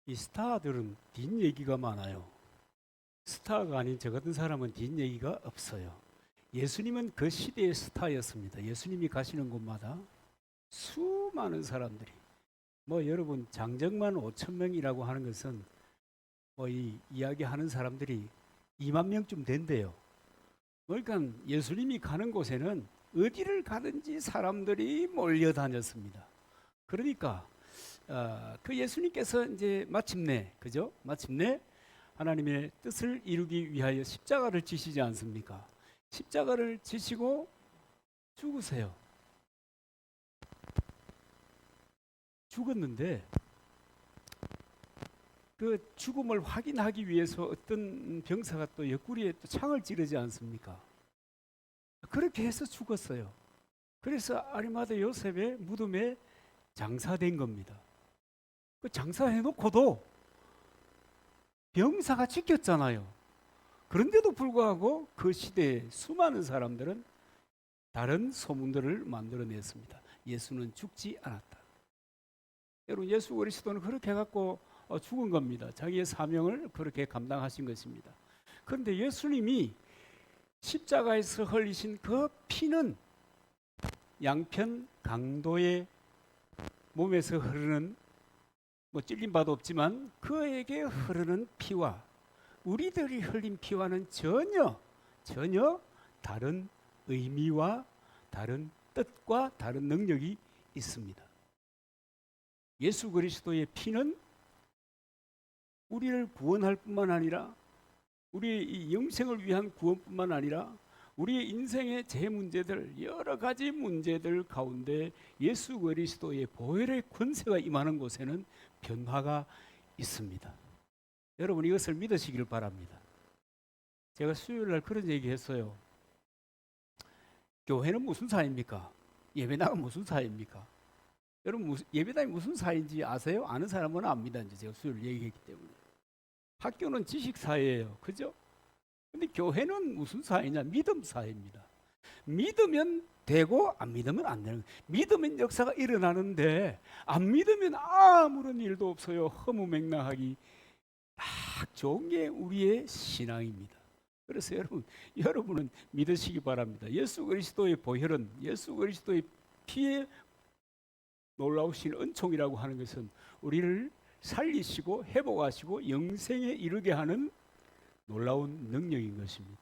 이 스타들은 뒷얘기가 많아요. 스타가 아닌 저 같은 사람은 뒷얘기가 없어요. 예수님은 그 시대의 스타였습니다. 예수님이 가시는 곳마다 수많은 사람들이, 여러분 장정만 5천 명이라고 하는 것은 이 이야기하는 사람들이 2만 명쯤 된대요. 그러니까 예수님이 가는 곳에는 어디를 가든지 사람들이 몰려다녔습니다. 그러니까 그 예수님께서 이제 마침내 하나님의 뜻을 이루기 위하여 십자가를 지시지 않습니까? 십자가를 지시고 죽으세요. 죽었는데 그 죽음을 확인하기 위해서 어떤 병사가 또 옆구리에 또 창을 찌르지 않습니까? 그렇게 해서 죽었어요. 그래서 아리마대 요셉의 무덤에 장사된 겁니다. 그 장사해놓고도 병사가 지켰잖아요. 그런데도 불구하고 그 시대에 수많은 사람들은 다른 소문들을 만들어냈습니다. 예수는 죽지 않았다. 여러분, 예수 그리스도는 그렇게 해갖고 죽은 겁니다. 자기의 사명을 그렇게 감당하신 것입니다. 그런데 예수님이 십자가에서 흘리신 그 피는 양편 강도의 몸에서 흐르는 찔린 바도 없지만 그에게 흐르는 피와 우리들이 흘린 피와는 전혀 다른 의미와 다른 뜻과 다른 능력이 있습니다. 예수 그리스도의 피는 우리를 구원할 뿐만 아니라 우리의 이 영생을 위한 구원뿐만 아니라 우리의 인생의 제 문제들, 여러 가지 문제들 가운데 예수 그리스도의 보혈의 권세가 임하는 곳에는 변화가 있습니다. 여러분, 이것을 믿으시길 바랍니다. 제가 수요일 날 그런 얘기 했어요. 교회는 무슨 사입니까? 예배당은 무슨 사입니까? 여러분, 예배당이 무슨 사인지 아세요? 아는 사람은 압니다. 이제 제가 수요일 얘기했기 때문에. 학교는 지식사회예요. 그죠? 근데 교회는 무슨 사회냐? 믿음 사회입니다. 믿으면 되고 안 믿으면 안 되는 거예요. 믿으면 역사가 일어나는데 안 믿으면 아무런 일도 없어요. 허무맹랑하기 딱 좋은 게 우리의 신앙입니다. 그래서 여러분은 믿으시기 바랍니다. 예수 그리스도의 보혈은 예수 그리스도의 피에 놀라우신 은총이라고 하는 것은 우리를 살리시고 회복하시고 영생에 이르게 하는 놀라운 능력인 것입니다.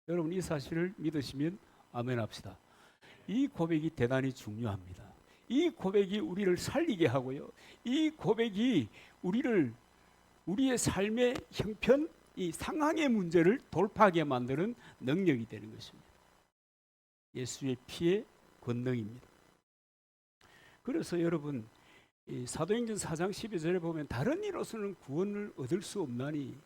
여러분, 이 사실을 믿으시면 아멘 합시다. 이 고백이 대단히 중요합니다. 이 고백이 우리를 살리게 하고요. 이 고백이 우리의 삶의 형편, 이 상황의 문제를 돌파하게 만드는 능력이 되는 것입니다. 예수의 피의 권능입니다. 그래서 여러분, 사도행전 4장 12절에 보면 다른 이로서는 구원을 얻을 수 없나니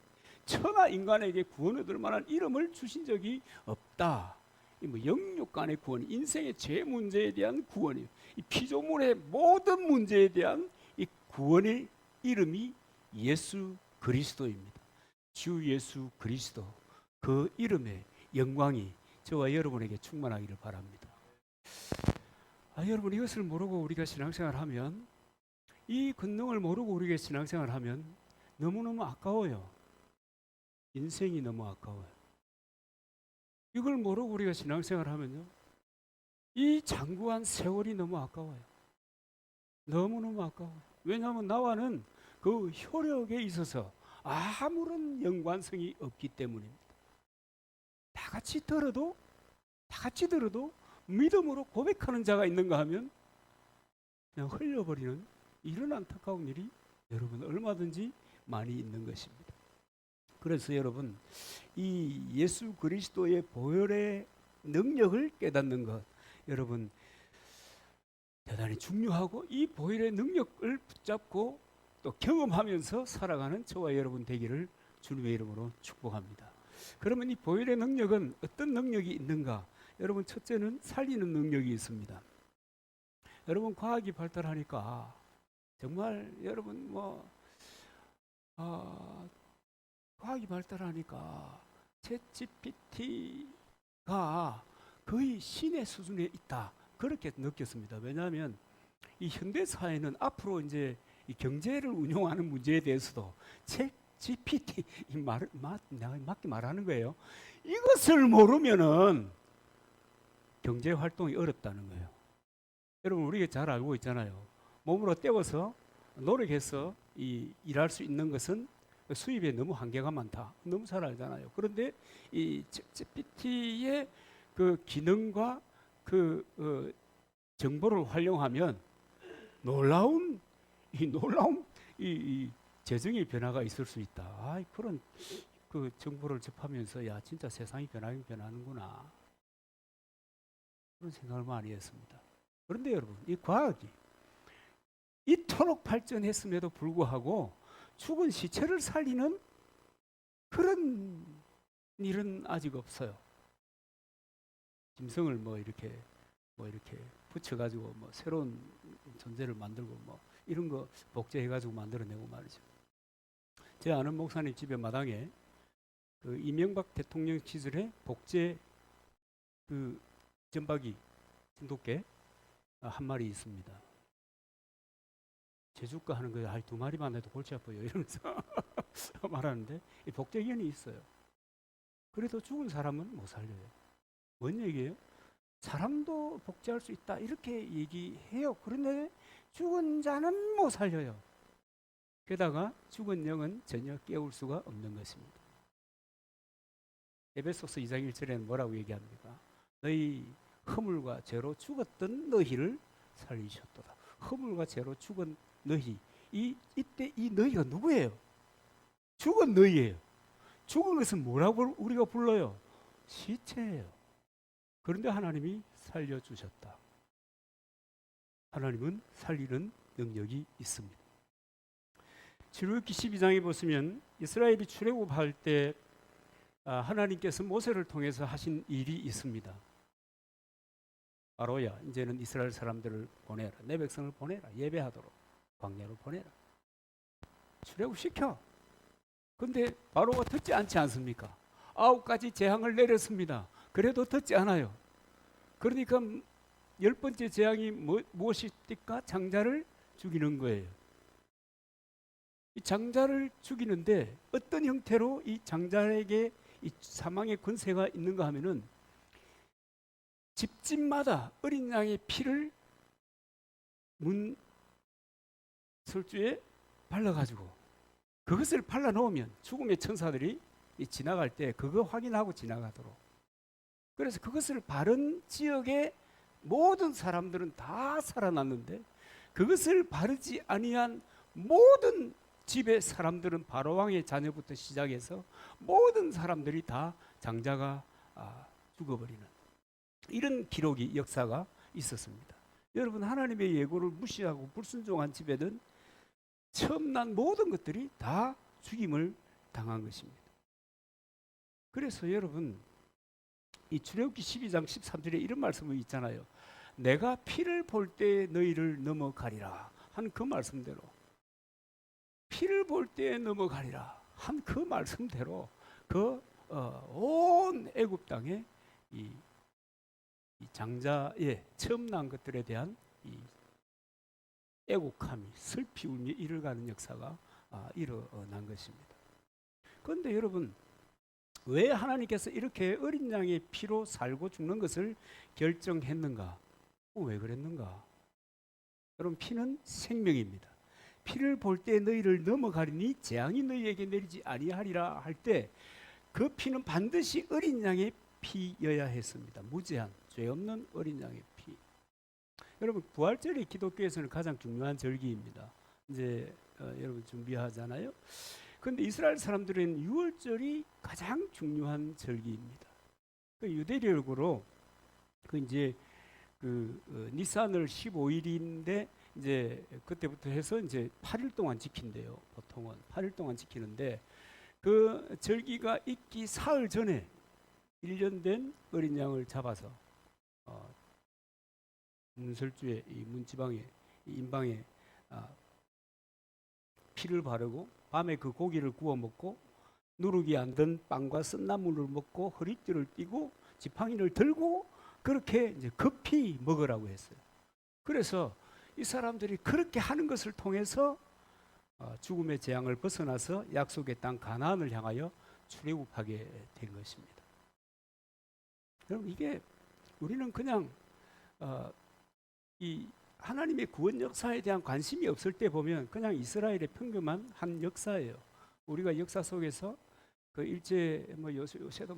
천하 인간에게 구원 얻을 만한 이름을 주신 적이 없다. 영육 간의 구원, 인생의 죄 문제에 대한 구원이에요. 이 피조물의 모든 문제에 대한 이 구원의 이름이 예수 그리스도입니다. 주 예수 그리스도, 그 이름의 영광이 저와 여러분에게 충만하기를 바랍니다. 여러분, 이것을 모르고 우리가 신앙생활하면, 이 권능을 모르고 우리가 신앙생활하면 너무너무 아까워요. 인생이 너무 아까워요. 이걸 모르고 우리가 신앙생활하면요, 이 장구한 세월이 너무 아까워요. 너무너무 아까워요. 왜냐하면 나와는 그 효력에 있어서 아무런 연관성이 없기 때문입니다. 다 같이 들어도 믿음으로 고백하는 자가 있는가 하면 그냥 흘려버리는 이런 안타까운 일이 여러분 얼마든지 많이 있는 것입니다. 그래서 여러분, 이 예수 그리스도의 보혈의 능력을 깨닫는 것, 여러분 대단히 중요하고, 이 보혈의 능력을 붙잡고 또 경험하면서 살아가는 저와 여러분 되기를 주님의 이름으로 축복합니다. 그러면 이 보혈의 능력은 어떤 능력이 있는가? 여러분, 첫째는 살리는 능력이 있습니다. 여러분, 과학이 발달하니까 정말 여러분 과학이 발달하니까 챗GPT가 거의 신의 수준에 있다, 그렇게 느꼈습니다. 왜냐하면 이 현대 사회는 앞으로 이제 이 경제를 운용하는 문제에 대해서도 책 GPT 이 말, 내가 맞게 말하는 거예요. 이것을 모르면은 경제 활동이 어렵다는 거예요. 여러분 우리가 잘 알고 있잖아요. 몸으로 때워서 노력해서 일할 수 있는 것은 수입에 너무 한계가 많다. 너무 잘 알잖아요. 그런데 이 GPT의 그 기능과 그 정보를 활용하면 놀라운 이 재정의 변화가 있을 수 있다. 그런 그 정보를 접하면서 야 진짜 세상이 변하긴 변하는구나. 그런 생각을 많이 했습니다. 그런데 여러분 이 과학이 이토록 발전했음에도 불구하고 죽은 시체를 살리는 그런 일은 아직 없어요. 짐승을 뭐 이렇게 붙여가지고 뭐 새로운 존재를 만들고 뭐 이런 거 복제해가지고 만들어내고 말이죠. 제 아는 목사님 집에 마당에 그 이명박 대통령 시절에 복제 그 점박이 진돗개 한 마리 있습니다. 제주가 하는 거에 두 마리만 해도 골치 아파요 이러면서 말하는데 이 복제견이 있어요. 그래도 죽은 사람은 못 살려요. 뭔 얘기예요? 사람도 복제할 수 있다 이렇게 얘기해요. 그런데 죽은 자는 못 살려요. 게다가 죽은 영은 전혀 깨울 수가 없는 것입니다. 에베소서 2장 1절에는 뭐라고 얘기합니까? 너희 허물과 죄로 죽었던 너희를 살리셨도다. 허물과 죄로 죽은 너희. 이때 이 너희가 누구예요? 죽은 너희예요. 죽은 것은 뭐라고 우리가 불러요? 시체예요. 그런데 하나님이 살려주셨다. 하나님은 살리는 능력이 있습니다. 출애굽기 12장에 보시면 이스라엘이 출애굽할 때 하나님께서 모세를 통해서 하신 일이 있습니다. 바로야 이제는 이스라엘 사람들을 보내라. 내 백성을 보내라. 예배하도록 광야로 보내라. 출애굽시켜. 근데 바로가 듣지 않지 않습니까? 9가지 재앙을 내렸습니다. 그래도 듣지 않아요. 그러니까 10번째 재앙이 무엇입니까? 장자를 죽이는 거예요. 이 장자를 죽이는데 어떤 형태로 이 장자에게 이 사망의 권세가 있는가 하면은 집집마다 어린 양의 피를 문 설주에 발라가지고 그것을 발라놓으면 죽음의 천사들이 지나갈 때 그거 확인하고 지나가도록. 그래서 그것을 바른 지역의 모든 사람들은 다 살아났는데 그것을 바르지 아니한 모든 집의 사람들은 바로왕의 자녀부터 시작해서 모든 사람들이 다 장자가 죽어버리는 이런 기록이 역사가 있었습니다. 여러분 하나님의 예고를 무시하고 불순종한 집에는 처음 난 모든 것들이 다 죽임을 당한 것입니다. 그래서 여러분 이 출애굽기 12장 13절에 이런 말씀이 있잖아요. 내가 피를 볼 때 너희를 넘어가리라 한 그 말씀대로 피를 볼 때 넘어가리라 한 그 말씀대로 그 온 애굽 땅에 이 장자의 처음 난 것들에 대한 이 애곡함이 슬피 울며 이를 가는 역사가 일어난 것입니다. 그런데 여러분 왜 하나님께서 이렇게 어린 양의 피로 살고 죽는 것을 결정했는가? 왜 그랬는가? 여러분 피는 생명입니다. 피를 볼 때 너희를 넘어가리니 재앙이 너희에게 내리지 아니하리라 할 때 그 피는 반드시 어린 양의 피여야 했습니다. 무죄한 죄 없는 어린 양의 피. 여러분 부활절이 기독교에서는 가장 중요한 절기입니다. 이제 여러분 준비하잖아요. 그런데 이스라엘 사람들은 유월절이 가장 중요한 절기입니다. 그 유대력으로 그 이제 니산을 15일인데 이제 그때부터 해서 이제 8일 동안 지킨대요. 보통은 8일 동안 지키는데 그 절기가 있기 사흘 전에 1년 된 어린 양을 잡아서 문설주에 이 문지방에 이 인방에 피를 바르고 밤에 그 고기를 구워 먹고 누룩이 안 든 빵과 쓴나물을 먹고 허리띠를 띠고 지팡이를 들고 그렇게 이제 급히 먹으라고 했어요. 그래서 이 사람들이 그렇게 하는 것을 통해서 죽음의 재앙을 벗어나서 약속의 땅 가나안을 향하여 출애굽하게 된 것입니다. 여러분, 이게 우리는 그냥 이 하나님의 구원 역사에 대한 관심이 없을 때 보면 그냥 이스라엘의 평범한 한 역사예요. 우리가 역사 속에서 그 일제 요새도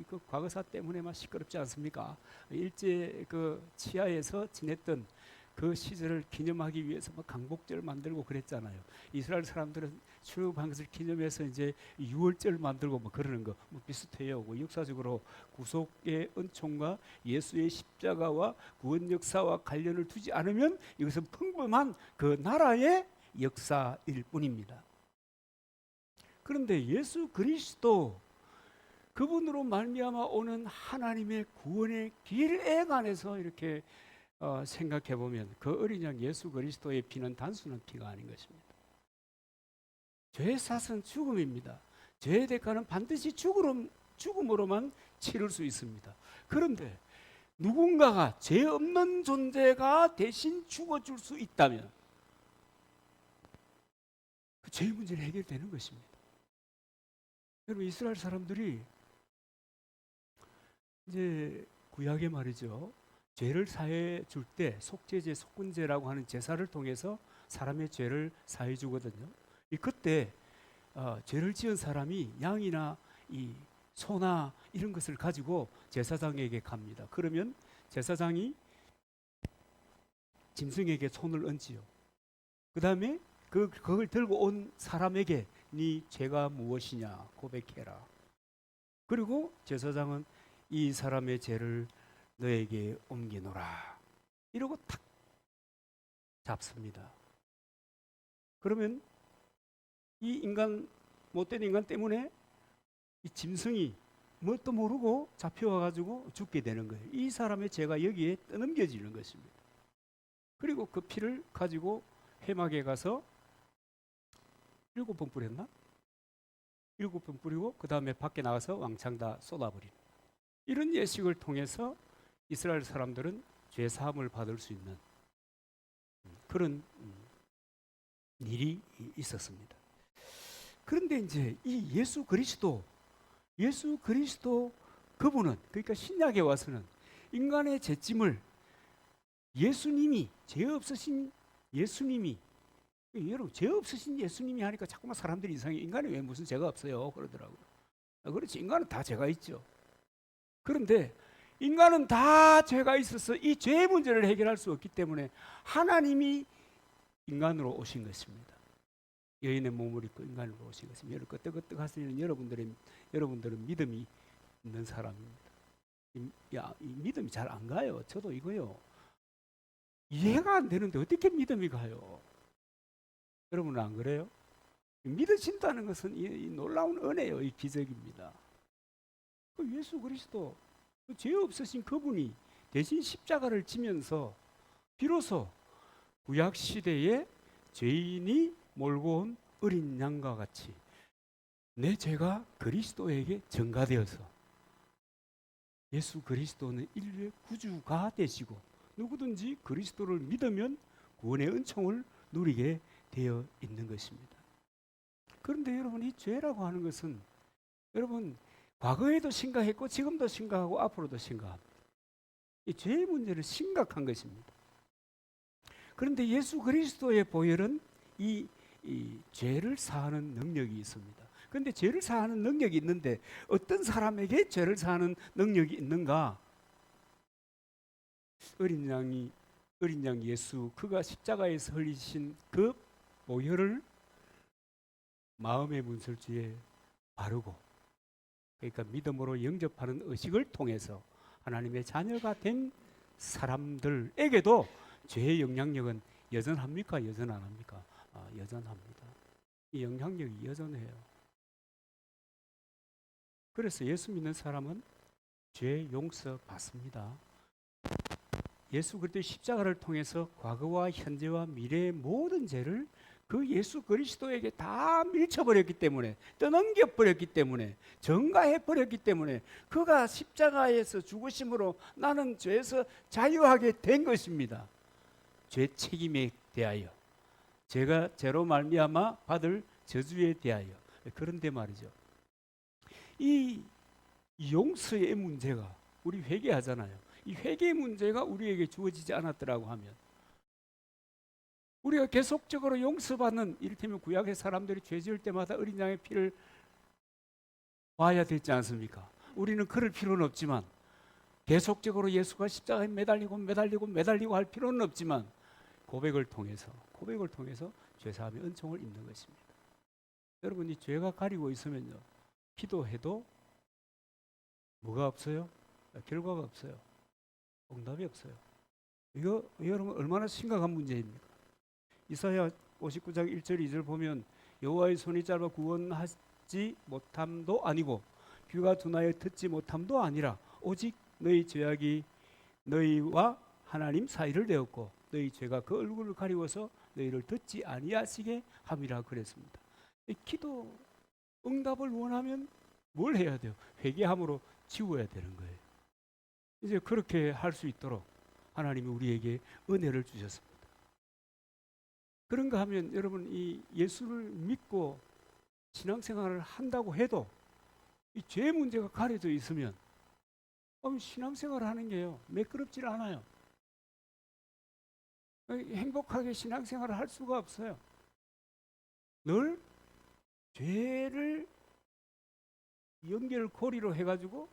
그 과거사 때문에 시끄럽지 않습니까? 일제 그 치하에서 지냈던 그 시절을 기념하기 위해서 강복절 만들고 그랬잖아요. 이스라엘 사람들은 출애굽한 것을 기념해서 이제 유월절 만들고 그러는 거 비슷해요. 역사적으로 구속의 은총과 예수의 십자가와 구원 역사와 관련을 두지 않으면 이것은 평범한 그 나라의 역사일 뿐입니다. 그런데 예수 그리스도, 그분으로 말미암아 오는 하나님의 구원의 길에 관해서 이렇게 생각해 보면 그 어린 양 예수 그리스도의 피는 단순한 피가 아닌 것입니다. 죄의 삭은 죽음입니다. 죄의 대가는 반드시 죽음으로만 치를 수 있습니다. 그런데 누군가가 죄 없는 존재가 대신 죽어줄 수 있다면 그 죄의 문제는 해결되는 것입니다. 여러분, 이스라엘 사람들이 이제 구약에 말이죠, 죄를 사해 줄 때 속죄제, 속건제라고 하는 제사를 통해서 사람의 죄를 사해 주거든요. 그때 죄를 지은 사람이 양이나 이 소나 이런 것을 가지고 제사장에게 갑니다. 그러면 제사장이 짐승에게 손을 얹지요. 그 다음에 그걸 들고 온 사람에게 네 죄가 무엇이냐 고백해라. 그리고 제사장은 이 사람의 죄를 너에게 옮기노라 이러고 탁 잡습니다. 그러면 이 인간, 못된 인간 때문에 이 짐승이 뭣도 모르고 잡혀와가지고 죽게 되는 거예요. 이 사람의 죄가 여기에 떠넘겨지는 것입니다. 그리고 그 피를 가지고 회막에 가서 7번 뿌렸나? 7번 뿌리고 그 다음에 밖에 나가서 왕창 다 쏟아버리는, 이런 예식을 통해서 이스라엘 사람들은 죄 사함을 받을 수 있는 그런 일이 있었습니다. 그런데 이제 이 예수 그리스도 그분은, 그러니까 신약에 와서는 인간의 죄짐을 예수님이, 죄 없으신 예수님이, 여러분 죄 없으신 예수님이 하니까 자꾸만 사람들이 이상해. 인간이 왜 무슨 죄가 없어요 그러더라고요. 그렇지, 인간은 다 죄가 있죠. 그런데 인간은 다 죄가 있어서 이 죄의 문제를 해결할 수 없기 때문에 하나님이 인간으로 오신 것입니다. 여인의 몸을 입고 인간으로 오신 것입니다. 끄떡끄떡 하시는 여러분들은 믿음이 있는 사람입니다. 이 믿음이 잘 안 가요. 저도 이거요, 이해가 안 되는데 어떻게 믿음이 가요? 여러분은 안 그래요? 믿으신다는 것은 이 놀라운 은혜요, 이 기적입니다. 그 예수 그리스도, 그 죄 없으신 그분이 대신 십자가를 지면서 비로소 구약 시대에 죄인이 몰고 온 어린 양과 같이 내 죄가 그리스도에게 전가되어서 예수 그리스도는 인류의 구주가 되시고 누구든지 그리스도를 믿으면 구원의 은총을 누리게 되어 있는 것입니다. 그런데 여러분, 이 죄라고 하는 것은 여러분 과거에도 심각했고 지금도 심각하고 앞으로도 심각합니다. 이 죄의 문제는 심각한 것입니다. 그런데 예수 그리스도의 보혈은 이 죄를 사하는 능력이 있습니다. 그런데 죄를 사하는 능력이 있는데 어떤 사람에게 죄를 사하는 능력이 있는가? 어린 양 예수, 그가 십자가에서 흘리신 그 보혈을 마음의 문설주에 바르고, 그러니까 믿음으로 영접하는 의식을 통해서 하나님의 자녀가 된 사람들에게도 죄의 영향력은 여전합니까? 여전 안 합니까? 여전합니다. 이 영향력이 여전해요. 그래서 예수 믿는 사람은 죄 용서 받습니다. 예수 그리스도의 십자가를 통해서 과거와 현재와 미래의 모든 죄를 그 예수 그리스도에게 다 밀쳐버렸기 때문에, 떠넘겨버렸기 때문에, 전가해버렸기 때문에 그가 십자가에서 죽으심으로 나는 죄에서 자유하게 된 것입니다. 죄 책임에 대하여, 죄로 말미암아 받을 저주에 대하여. 그런데 말이죠. 이 용서의 문제가, 우리 회개하잖아요. 이 회개의 문제가 우리에게 주어지지 않았더라고 하면, 우리가 계속적으로 용서받는, 이를테면 구약의 사람들이 죄 지을 때마다 어린 양의 피를 봐야 되지 않습니까? 우리는 그럴 필요는 없지만, 계속적으로 예수가 십자가에 매달리고 할 필요는 없지만, 고백을 통해서 죄사함의 은총을 입는 것입니다. 여러분, 이 죄가 가리고 있으면요, 기도해도 뭐가 없어요? 결과가 없어요. 응답이 없어요. 이거 여러분 얼마나 심각한 문제입니까? 이사야 59장 1절 2절 보면, 여호와의 손이 짧아 구원하지 못함도 아니고 귀가 둔하여 듣지 못함도 아니라 오직 너희 죄악이 너희와 하나님 사이를 내었고 너희 죄가 그 얼굴을 가리워서 너희를 듣지 아니하시게 함이라 그랬습니다. 기도 응답을 원하면 뭘 해야 돼요? 회개함으로 지워야 되는 거예요. 이제 그렇게 할 수 있도록 하나님이 우리에게 은혜를 주셨습니다. 그런가 하면 여러분, 이 예수를 믿고 신앙생활을 한다고 해도 이 죄 문제가 가려져 있으면 신앙생활을 하는 게요, 매끄럽질 않아요. 행복하게 신앙생활을 할 수가 없어요. 늘 죄를 연결고리로 해가지고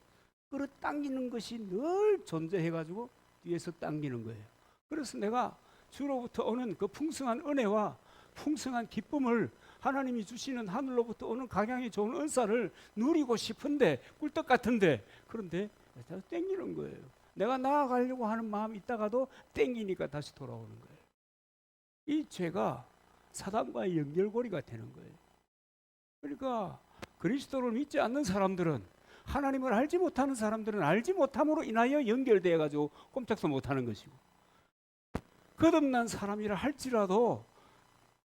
끌어당기는 것이 늘 존재해가지고 뒤에서 당기는 거예요. 그래서 내가 주로부터 오는 그 풍성한 은혜와 풍성한 기쁨을, 하나님이 주시는 하늘로부터 오는 각양이 좋은 은사를 누리고 싶은데, 꿀떡 같은데, 그런데 다시 땡기는 거예요. 내가 나아가려고 하는 마음이 있다가도 땡기니까 다시 돌아오는 거예요. 이 죄가 사단과의 연결고리가 되는 거예요. 그러니까 그리스도를 믿지 않는 사람들은, 하나님을 알지 못하는 사람들은 알지 못함으로 인하여 연결되어 가지고 꼼짝도 못하는 것이고, 거듭난 사람이라 할지라도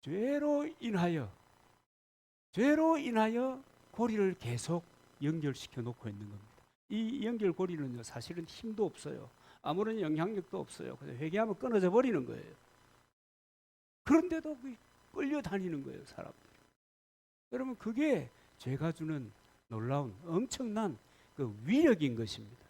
죄로 인하여 고리를 계속 연결시켜 놓고 있는 겁니다. 이 연결고리는요, 사실은 힘도 없어요. 아무런 영향력도 없어요. 그래서 회개하면 끊어져 버리는 거예요. 그런데도 끌려다니는 거예요, 사람들. 여러분, 그게 죄가 주는 놀라운 엄청난 그 위력인 것입니다.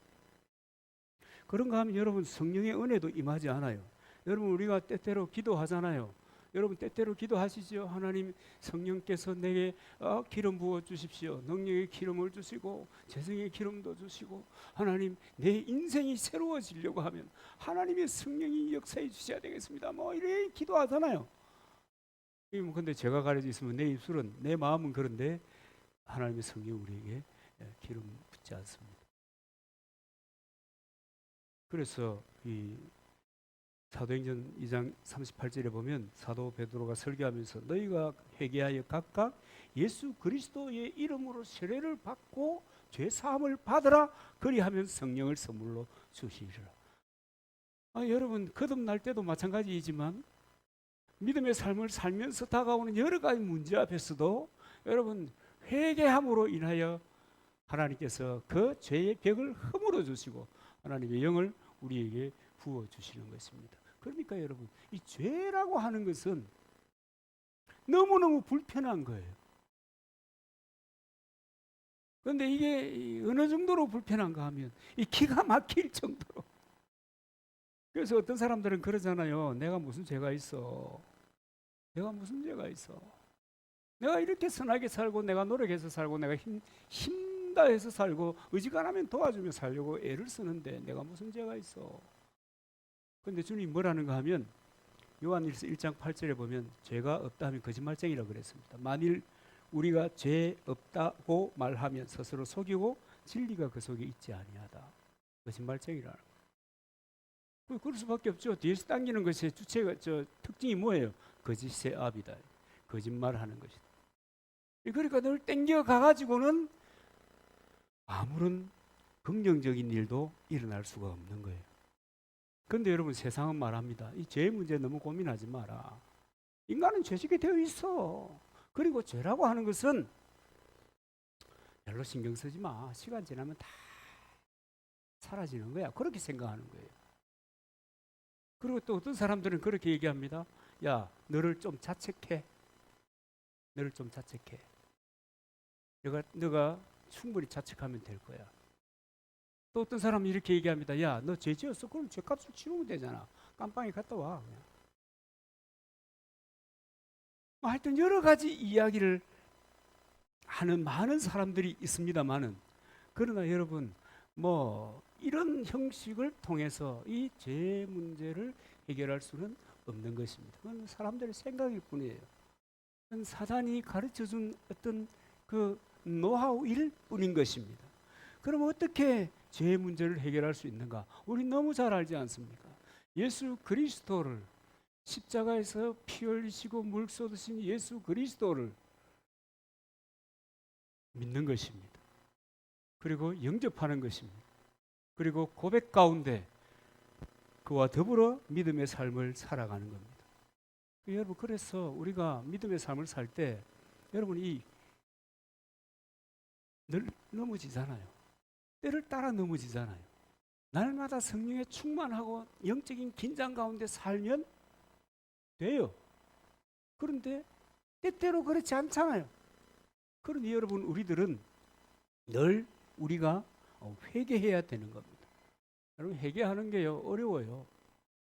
그런가 하면 여러분, 성령의 은혜도 임하지 않아요. 여러분, 우리가 때때로 기도하잖아요. 여러분, 때때로 기도하시죠. 하나님, 성령께서 내게 기름 부어 주십시오. 능력의 기름을 주시고 재성의 기름도 주시고, 하나님, 내 인생이 새로워지려고 하면 하나님의 성령이 역사해 주셔야 되겠습니다. 이래 기도하잖아요. 근데 제가 가려져 있으면 내 입술은, 내 마음은 그런데 하나님의 성령 우리에게 기름 붓지 않습니다. 그래서 이 사도행전 2장 38절에 보면 사도 베드로가 설교하면서, 너희가 회개하여 각각 예수 그리스도의 이름으로 세례를 받고 죄 사함을 받으라, 그리하면 성령을 선물로 주시리라. 여러분, 거듭날 때도 마찬가지이지만 믿음의 삶을 살면서 다가오는 여러 가지 문제 앞에서도 여러분, 회개함으로 인하여 하나님께서 그 죄의 벽을 허물어 주시고 하나님의 영을 우리에게 부어 주시는 것입니다. 그러니까 여러분, 이 죄라고 하는 것은 너무너무 불편한 거예요. 그런데 이게 어느 정도로 불편한가 하면 이 기가 막힐 정도로. 그래서 어떤 사람들은 그러잖아요. 내가 무슨 죄가 있어? 내가 무슨 죄가 있어? 내가 이렇게 선하게 살고, 내가 노력해서 살고, 내가 힘 다해서 살고, 의지가라면 도와주며 살려고 애를 쓰는데 내가 무슨 죄가 있어? 그런데 주님 뭐라는가 하면, 요한일서 1장 8절에 보면 죄가 없다 하면 거짓말쟁이라고 그랬습니다. 만일 우리가 죄 없다고 말하면 스스로 속이고 진리가 그 속에 있지 아니하다. 거짓말쟁이라는 거예요. 그럴 수밖에 없죠. 뒤에서 당기는 것의 주체가, 특징이 뭐예요? 거짓의 압이다. 거짓말하는 것이다. 그러니까 늘 땡겨 가가지고는 아무런 긍정적인 일도 일어날 수가 없는 거예요. 그런데 여러분, 세상은 말합니다. 이 죄 문제 너무 고민하지 마라. 인간은 죄짓게 되어 있어. 그리고 죄라고 하는 것은 별로 신경 쓰지 마. 시간 지나면 다 사라지는 거야. 그렇게 생각하는 거예요. 그리고 또 어떤 사람들은 그렇게 얘기합니다. 야, 너를 좀 자책해. 너를 좀 자책해. 너가 충분히 자책하면 될 거야. 또 어떤 사람이 이렇게 얘기합니다. 야, 너 죄 지었어? 그럼 죄값을 치르면 되잖아. 깜빵에 갔다 와. 그냥. 하여튼 여러 가지 이야기를 하는 많은 사람들이 있습니다만은, 그러나 여러분, 뭐 이런 형식을 통해서 이 죄 문제를 해결할 수는 없는 것입니다. 그건 사람들의 생각일 뿐이에요. 그건 사단이 가르쳐준 어떤 그 노하우일 뿐인 것입니다. 그럼 어떻게 죄 문제를 해결할 수 있는가? 우리 너무 잘 알지 않습니까? 예수 그리스도를, 십자가에서 피 흘리시고 물 쏟으신 예수 그리스도를 믿는 것입니다. 그리고 영접하는 것입니다. 그리고 고백 가운데 그와 더불어 믿음의 삶을 살아가는 겁니다. 여러분, 그래서 우리가 믿음의 삶을 살 때 여러분 늘 넘어지잖아요. 때를 따라 넘어지잖아요. 날마다 성령에 충만하고 영적인 긴장 가운데 살면 돼요. 그런데 때때로 그렇지 않잖아요. 그러니 여러분, 우리들은 늘 우리가 회개해야 되는 겁니다. 여러분, 회개하는 게요, 어려워요.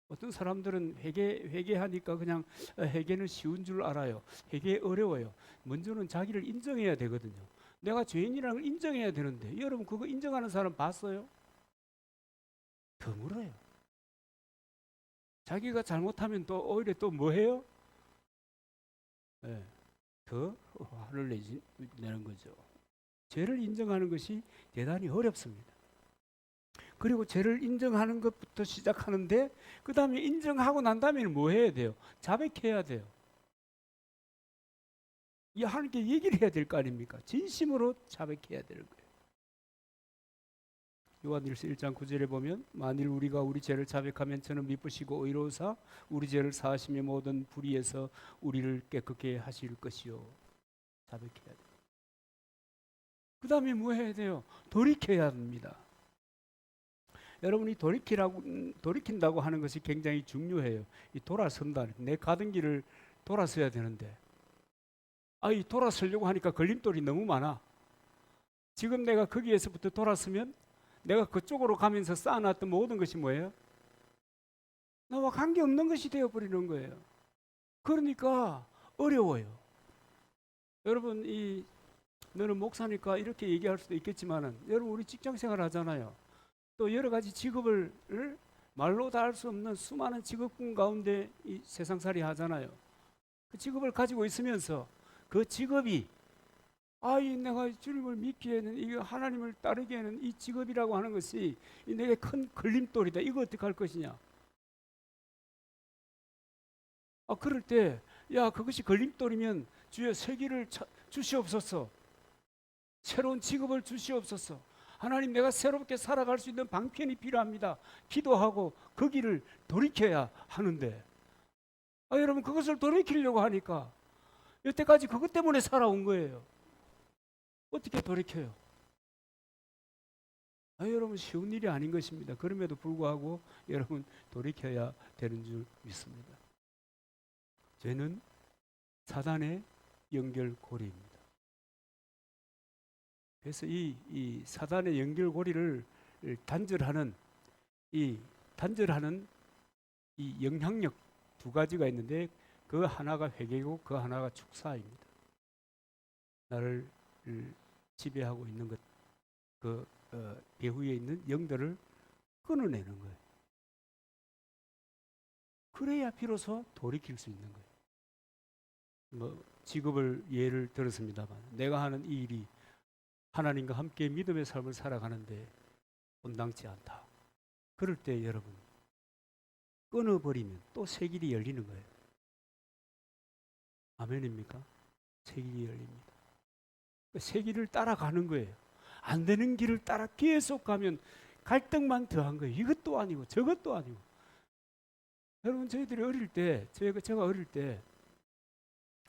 어떤 사람들은 회개하니까 그냥 회개는 쉬운 줄 알아요. 회개 어려워요. 먼저는 자기를 인정해야 되거든요. 내가 죄인이라는 걸 인정해야 되는데, 여러분 그거 인정하는 사람 봤어요? 드물어요. 자기가 잘못하면 또 오히려 또 뭐 해요? 네, 더 화를 내는 거죠. 죄를 인정하는 것이 대단히 어렵습니다. 그리고 죄를 인정하는 것부터 시작하는데, 그 다음에 인정하고 난 다음에는 뭐 해야 돼요? 자백해야 돼요. 이 하나님께 얘기를 해야 될 거 아닙니까? 진심으로 자백해야 되는 거예요. 요한일서 1장 9절에 보면, 만일 우리가 우리 죄를 자백하면 저는 미쁘시고 의로우사 우리 죄를 사하시며 모든 불의에서 우리를 깨끗게 하실 것이요. 자백해야 돼요. 그 다음에 뭐 해야 돼요? 돌이켜야 합니다. 여러분이 돌이킨다고 하는 것이 굉장히 중요해요. 이 돌아선다. 내 가던 길을 돌아서야 되는데, 이 돌아서려고 하니까 걸림돌이 너무 많아. 지금 내가 거기에서부터 돌아서면 내가 그쪽으로 가면서 쌓아놨던 모든 것이 뭐예요? 나와 관계없는 것이 되어버리는 거예요. 그러니까 어려워요. 여러분, 너는 목사니까 이렇게 얘기할 수도 있겠지만은, 여러분 우리 직장생활 하잖아요. 또 여러 가지 직업을 말로 다 할 수 없는 수많은 직업군 가운데 이 세상살이 하잖아요. 그 직업을 가지고 있으면서 그 직업이 내가 주님을 믿기에는, 이 하나님을 따르기에는 이 직업이라고 하는 것이 내게 큰 걸림돌이다. 이거 어떻게 할 것이냐? 그럴 때, 그것이 걸림돌이면 주여 새 길을 주시옵소서. 새로운 직업을 주시옵소서. 하나님, 내가 새롭게 살아갈 수 있는 방편이 필요합니다. 기도하고 그 길을 돌이켜야 하는데, 여러분 그것을 돌이키려고 하니까 여태까지 그것 때문에 살아온 거예요. 어떻게 돌이켜요? 여러분 쉬운 일이 아닌 것입니다. 그럼에도 불구하고 여러분 돌이켜야 되는 줄 믿습니다. 죄는 사단의 연결고리입니다. 그래서 이 사단의 연결고리를 단절하는 이 영향력 두 가지가 있는데, 그 하나가 회개고 그 하나가 축사입니다. 나를 지배하고 있는 것, 배후에 있는 영들을 끊어내는 거예요. 그래야 비로소 돌이킬 수 있는 거예요. 직업을 예를 들었습니다만, 내가 하는 이 일이 하나님과 함께 믿음의 삶을 살아가는데 온당치 않다. 그럴 때 여러분, 끊어버리면 또 새 길이 열리는 거예요. 아멘입니까? 새 길이 열립니다. 새 길을 따라가는 거예요. 안 되는 길을 따라 계속 가면 갈등만 더한 거예요. 이것도 아니고 저것도 아니고. 여러분, 저희들이 어릴 때, 제가 어릴 때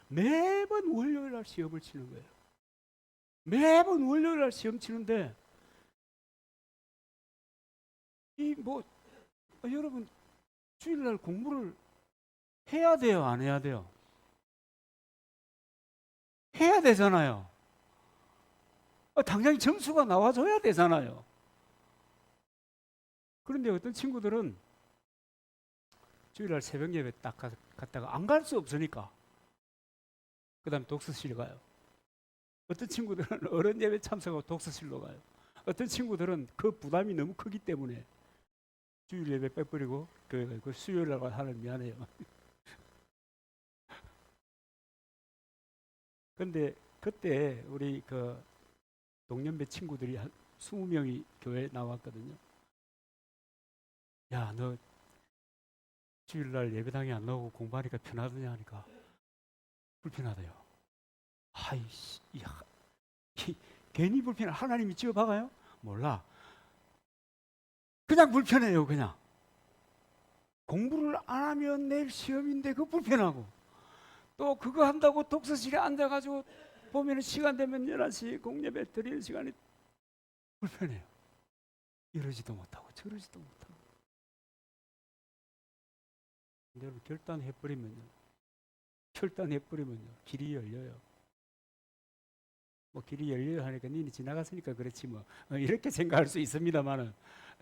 매번 월요일 날 시험을 치는 거예요. 매번 월요일 날 시험 치는데, 여러분 주일날 공부를 해야 돼요, 안 해야 돼요? 해야 되잖아요. 당장 점수가 나와줘야 되잖아요. 그런데 어떤 친구들은 주일날 새벽 예배 딱 갔다가 안 갈 수 없으니까 그 다음에 독서실 가요. 어떤 친구들은 어른 예배 참석하고 독서실로 가요. 어떤 친구들은 그 부담이 너무 크기 때문에 주일 예배 빼버리고 그 수요일 날 하는 미안해요. 근데 그때 우리 그 동년배 친구들이 한 20명이 교회에 나왔거든요. 야, 너 주일날 예배당에 안 나오고 공부하니까 편하더냐 하니까 불편하대요. 아이씨, 야, 괜히 불편해. 하나님이 지어박아요? 몰라. 그냥 불편해요, 그냥. 공부를 안 하면 내일 시험인데 그거 불편하고 또 그거 한다고 독서실에 앉아가지고 보면 시간 되면 11시 공예배 드리는 시간이 불편해요. 이러지도 못하고 저러지도 못하고. 근데 여러분 결단해버리면요 길이 열려요. 뭐 길이 열려요 하니까 니네 지나갔으니까 그렇지 뭐 이렇게 생각할 수 있습니다만은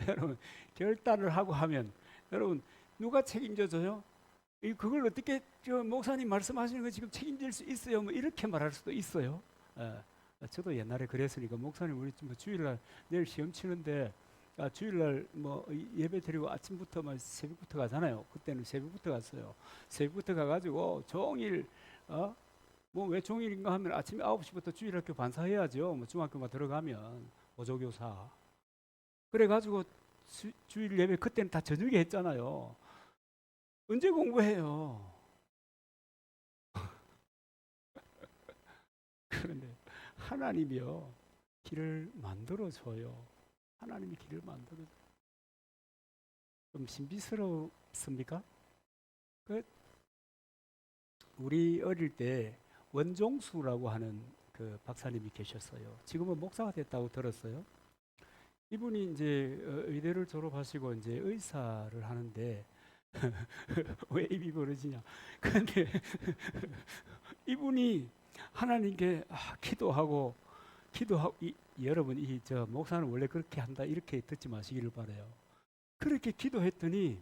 여러분 결단을 하고 하면 여러분 누가 책임져 줘요? 그걸 어떻게 목사님 말씀하시는 거 지금 책임질 수 있어요? 뭐 이렇게 말할 수도 있어요. 예. 저도 옛날에 그랬으니까 목사님 우리 뭐 주일날 내일 시험 치는데 주일날 뭐 예배 드리고 아침부터 막 새벽부터 가잖아요. 그때는 새벽부터 갔어요. 새벽부터 가가지고 종일 뭐 왜 종일인가 하면 아침 9시부터 주일학교 반사해야죠. 뭐 중학교만 들어가면 보조교사. 그래가지고 주일 예배 그때는 다 저녁에 했잖아요. 언제 공부해요? 그런데 하나님이요 길을 만들어줘요. 하나님이 길을 만들어줘요. 좀 신비스럽습니까? 그 우리 어릴 때 원종수라고 하는 그 박사님이 계셨어요. 지금은 목사가 됐다고 들었어요. 이분이 이제 의대를 졸업하시고 이제 의사를 하는데 왜 입이 벌어지냐? 근데 이분이 하나님께 기도하고 여러분 이 저 목사는 원래 그렇게 한다 이렇게 듣지 마시기를 바래요. 그렇게 기도했더니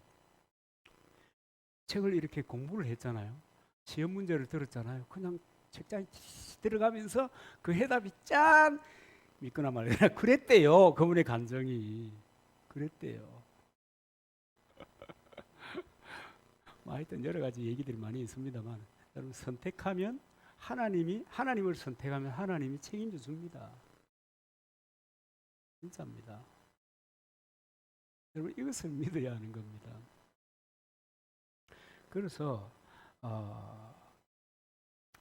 책을 이렇게 공부를 했잖아요. 시험 문제를 들었잖아요. 그냥 책장에 들어가면서 그 해답이 짠 믿거나 말거나 그랬대요. 그분의 감정이 그랬대요. 뭐 하여튼 여러 가지 얘기들이 많이 있습니다만 여러분 선택하면 하나님을 선택하면 하나님이 책임져 줍니다. 진짜입니다. 여러분 이것을 믿어야 하는 겁니다. 그래서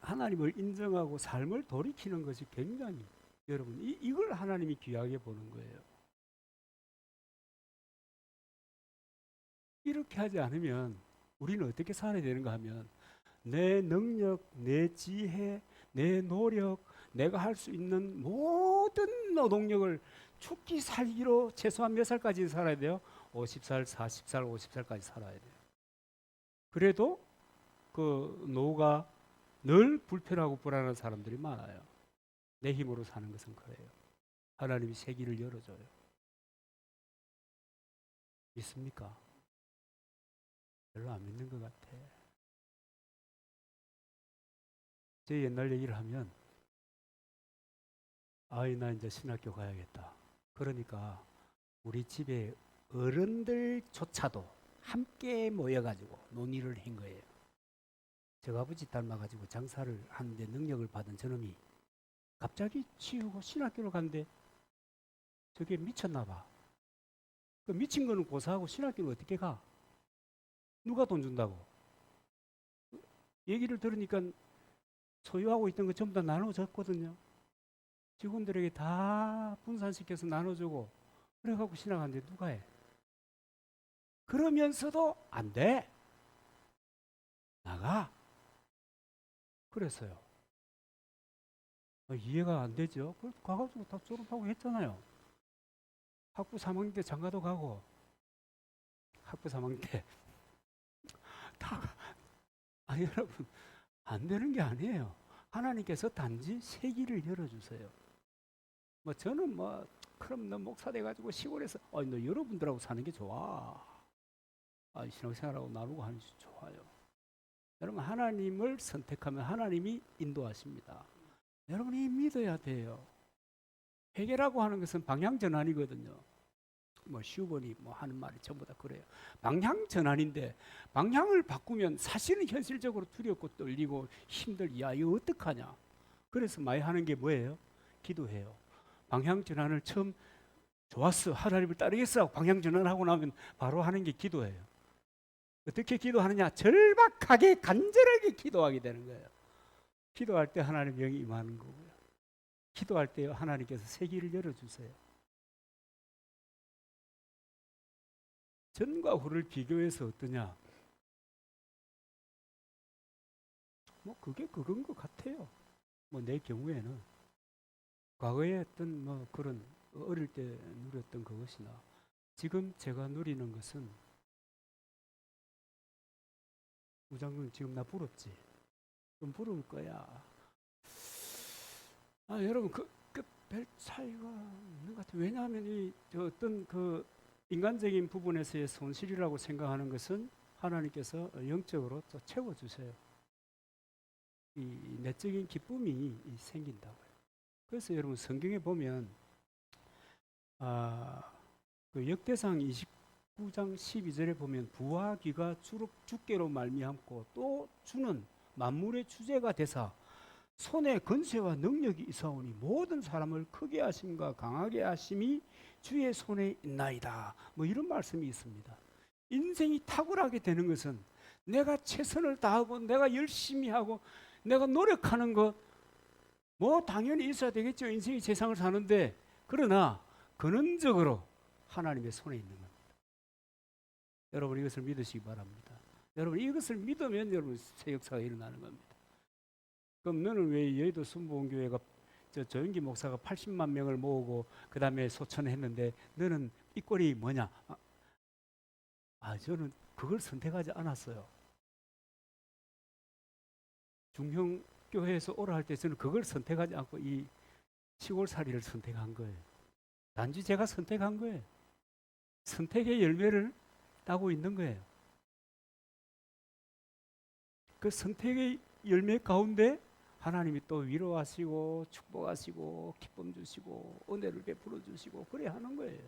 하나님을 인정하고 삶을 돌이키는 것이 굉장히 여러분 이걸 하나님이 귀하게 보는 거예요. 이렇게 하지 않으면 우리는 어떻게 살아야 되는가 하면 내 능력, 내 지혜, 내 노력, 내가 할 수 있는 모든 노동력을 죽기 살기로 최소한 몇 살까지 살아야 돼요? 50살, 40살, 50살까지 살아야 돼요. 그래도 그 노후가 늘 불편하고 불안한 사람들이 많아요. 내 힘으로 사는 것은 그래요. 하나님이 세기를 열어줘요. 믿습니까? 별로 안 믿는 것 같아. 제 옛날 얘기를 하면 나 이제 신학교 가야겠다. 그러니까 우리 집에 어른들조차도 함께 모여가지고 논의를 한 거예요. 저 아버지 닮아가지고 장사를 하는데 능력을 받은 저놈이 갑자기 치우고 신학교를 간대. 저게 미쳤나 봐. 그 미친 거는 고사하고 신학교를 어떻게 가? 누가 돈 준다고? 얘기를 들으니까 소유하고 있던 거 전부 다 나눠줬거든요. 직원들에게 다 분산시켜서 나눠주고 그래갖고 신학하는데 누가 해? 그러면서도 안 돼. 나가. 그랬어요. 이해가 안 되죠. 그래서 가가지고 다 졸업하고 했잖아요. 학부 3학년 때 장가도 가고 학부 3학년 때 다 여러분, 안 되는 게 아니에요. 하나님께서 단지 세기를 열어주세요. 뭐 저는 뭐 그럼 너 목사 돼가지고 시골에서 너 여러분들하고 사는 게 좋아. 신앙생활하고 나누고 하는 게 좋아요. 여러분, 하나님을 선택하면 하나님이 인도하십니다. 여러분이 믿어야 돼요. 회개라고 하는 것은 방향 전환이거든요. 뭐 슈번이 뭐 하는 말이 전부 다 그래요. 방향 전환인데 방향을 바꾸면 사실은 현실적으로 두렵고 떨리고 힘들야 이거 어떡하냐. 그래서 많이 하는 게 뭐예요? 기도해요. 방향 전환을 처음 좋았어 하나님을 따르겠어 하고 방향 전환하고 나면 바로 하는 게 기도예요. 어떻게 기도하느냐? 절박하게 간절하게 기도하게 되는 거예요. 기도할 때 하나님 영이 임하는 거고요. 기도할 때 하나님께서 세기를 열어주세요. 전과 후를 비교해서 어떠냐? 뭐 그게 그건 것 같아요. 뭐 내 경우에는 과거에 어떤 뭐 그런 어릴 때 누렸던 그것이나 지금 제가 누리는 것은 우장군 지금 나 부럽지? 좀 부러울 거야. 여러분 별 차이가 없는 것 같아요. 왜냐하면 이 어떤 그 인간적인 부분에서의 손실이라고 생각하는 것은 하나님께서 영적으로 또 채워주세요. 이 내적인 기쁨이 생긴다고요. 그래서 여러분 성경에 보면 그 역대상 29장 12절에 보면 부와 귀가 주께로 말미암고 또 주는 만물의 주제가 되사 손에 권세와 능력이 있사오니 모든 사람을 크게 하심과 강하게 하심이 주의 손에 있나이다. 뭐 이런 말씀이 있습니다. 인생이 탁월하게 되는 것은 내가 최선을 다하고 내가 열심히 하고 내가 노력하는 것 뭐 당연히 있어야 되겠죠. 인생이 세상을 사는데 그러나 근원적으로 하나님의 손에 있는 겁니다. 여러분 이것을 믿으시기 바랍니다. 여러분 이것을 믿으면 여러분 새 역사가 일어나는 겁니다. 그럼 너는 왜 여의도 순복음교회가 조영기 목사가 80만 명을 모으고 그 다음에 소천했는데 너는 이 꼴이 뭐냐? 저는 그걸 선택하지 않았어요. 중형교회에서 오라 할 때 저는 그걸 선택하지 않고 이 시골살이를 선택한 거예요. 단지 제가 선택한 거예요. 선택의 열매를 따고 있는 거예요. 그 선택의 열매 가운데 하나님이 또 위로하시고 축복하시고 기쁨 주시고 은혜를 베풀어 주시고 그래 하는 거예요.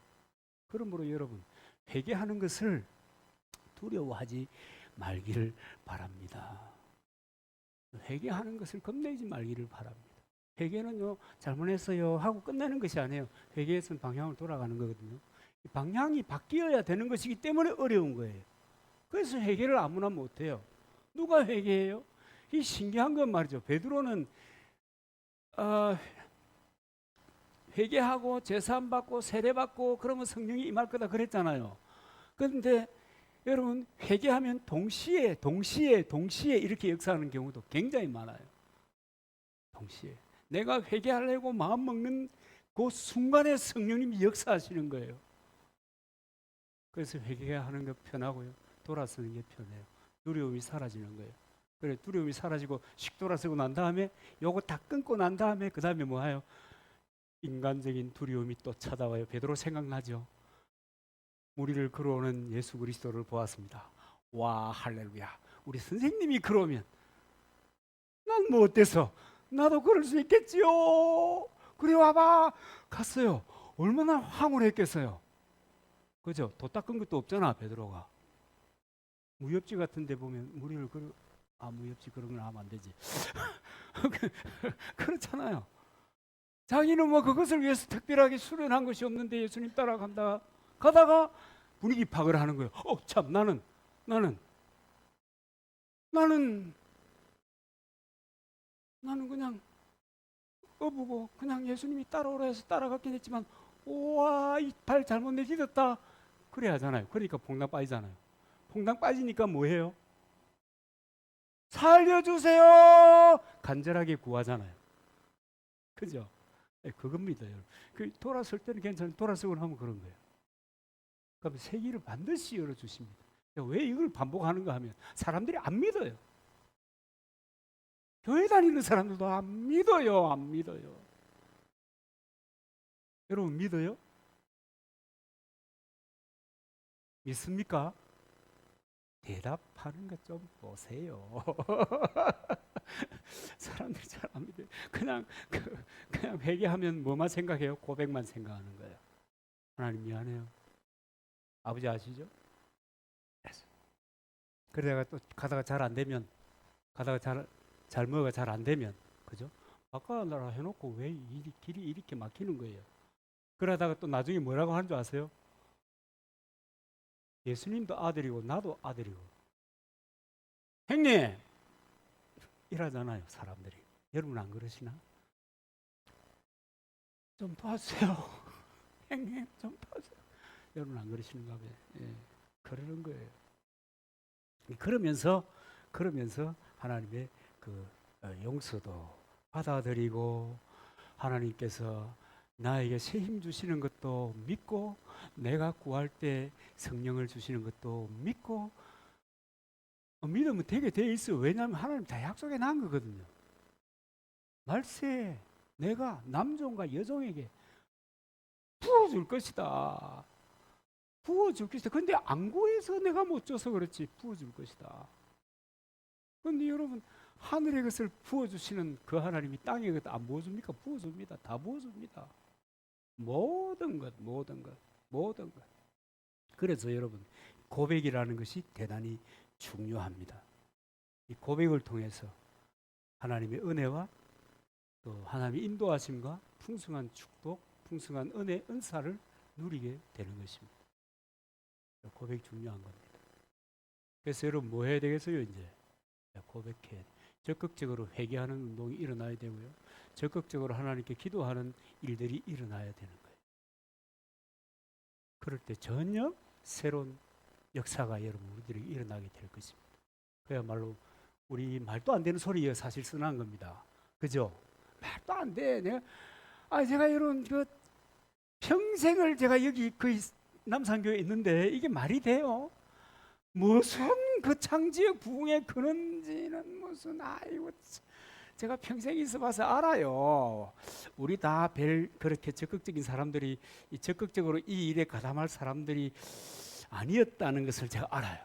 그러므로 여러분 회개하는 것을 두려워하지 말기를 바랍니다. 회개하는 것을 겁내지 말기를 바랍니다. 회개는요 잘못했어요 하고 끝내는 것이 아니에요. 회개에서는 방향을 돌아가는 거거든요. 방향이 바뀌어야 되는 것이기 때문에 어려운 거예요. 그래서 회개를 아무나 못해요. 누가 회개해요? 이 신기한 건 말이죠. 베드로는 회개하고 제사함 받고 세례 받고 그러면 성령이 임할 거다 그랬잖아요. 그런데 여러분 회개하면 동시에 이렇게 역사하는 경우도 굉장히 많아요. 동시에 내가 회개하려고 마음 먹는 그 순간에 성령님이 역사하시는 거예요. 그래서 회개하는 게 편하고요. 돌아서는 게 편해요. 두려움이 사라지는 거예요. 그래 두려움이 사라지고 식 돌아서고 난 다음에 요거 다 끊고 난 다음에 그 다음에 뭐 해요? 인간적인 두려움이 또 찾아와요. 베드로 생각나죠? 우리를 걸어오는 예수 그리스도를 보았습니다. 와 할렐루야. 우리 선생님이 그러면 난 뭐 어때서? 나도 그럴 수 있겠지요. 그래 와봐. 갔어요. 얼마나 황홀했겠어요. 그죠? 도 닦은 것도 없잖아 베드로가. 무협지 같은 데 보면 우리를 무협지 그런 건 하면 안 되지. 그렇잖아요. 자기는 뭐 그것을 위해서 특별하게 수련한 것이 없는데 예수님 따라간다. 가다가 분위기 파악을 하는 거예요. 참 나는 그냥 어부고 그냥 예수님이 따라오라 해서 따라갔긴 했지만 우와 이 발 잘못 내딛었다. 그래 하잖아요. 그러니까 퐁당 빠지잖아요. 퐁당 빠지니까 뭐해요? 살려주세요. 간절하게 구하잖아요. 그죠? 그겁니다. 여러분. 돌아설 때는 괜찮아요. 돌아서고 하면 그런 거예요. 그럼 세기를 반드시 열어주십니다. 왜 이걸 반복하는가 하면 사람들이 안 믿어요. 교회 다니는 사람들도 안 믿어요. 안 믿어요. 여러분 믿어요? 믿습니까? 대답하는 것 좀 보세요. 사람들이 잘 안 믿어요. 그냥 회개하면 뭐만 생각해요? 고백만 생각하는 거예요. 하나님 미안해요. 아버지 아시죠? 그러다가 또 가다가 잘 안 되면, 가다가 잘 뭐가 잘 안 되면, 그죠? 바꿔달라 해놓고 왜 길이 이렇게 막히는 거예요? 그러다가 또 나중에 뭐라고 하는 줄 아세요? 예수님도 아들이고 나도 아들이고 형님 이러잖아요 사람들이. 여러분 안 그러시나? 좀 도와주세요. 형님 좀 도와주세요. 여러분 안 그러시는가 봐요. 예, 그러는 거예요. 그러면서 하나님의 그 용서도 받아들이고 하나님께서 나에게 새 힘 주시는 것도 믿고 내가 구할 때 성령을 주시는 것도 믿고 믿으면 되게 돼 있어요. 왜냐하면 하나님 다 약속해 놓은 거거든요. 말세 내가 남종과 여종에게 부어줄 것이다. 부어줄 것이다. 근데 안 구해서 내가 못 줘서 그렇지 부어줄 것이다. 근데 여러분 하늘의 것을 부어주시는 그 하나님이 땅의 것 안 부어줍니까? 부어줍니다. 다 부어줍니다. 모든 것. 그래서 여러분 고백이라는 것이 대단히 중요합니다. 이 고백을 통해서 하나님의 은혜와 또 하나님의 인도하심과 풍성한 축복, 풍성한 은혜, 은사를 누리게 되는 것입니다. 고백이 중요한 겁니다. 그래서 여러분 뭐 해야 되겠어요 이제? 고백해. 적극적으로 회개하는 운동이 일어나야 되고요. 적극적으로 하나님께 기도하는 일들이 일어나야 되는 거예요. 그럴 때 전혀 새로운 역사가 여러분 우리들에게 일어나게 될 것입니다. 그야말로 우리 말도 안 되는 소리에 사실 쓰는 겁니다. 그죠? 말도 안 돼. 제가 여러분 평생을 제가 여기 그 남산교회에 있는데 이게 말이 돼요? 무슨 그 창지의 부흥에 그런지는 무슨 아이고 제가 평생 있어봐서 알아요. 우리 다 그렇게 적극적인 사람들이 적극적으로 이 일에 가담할 사람들이 아니었다는 것을 제가 알아요.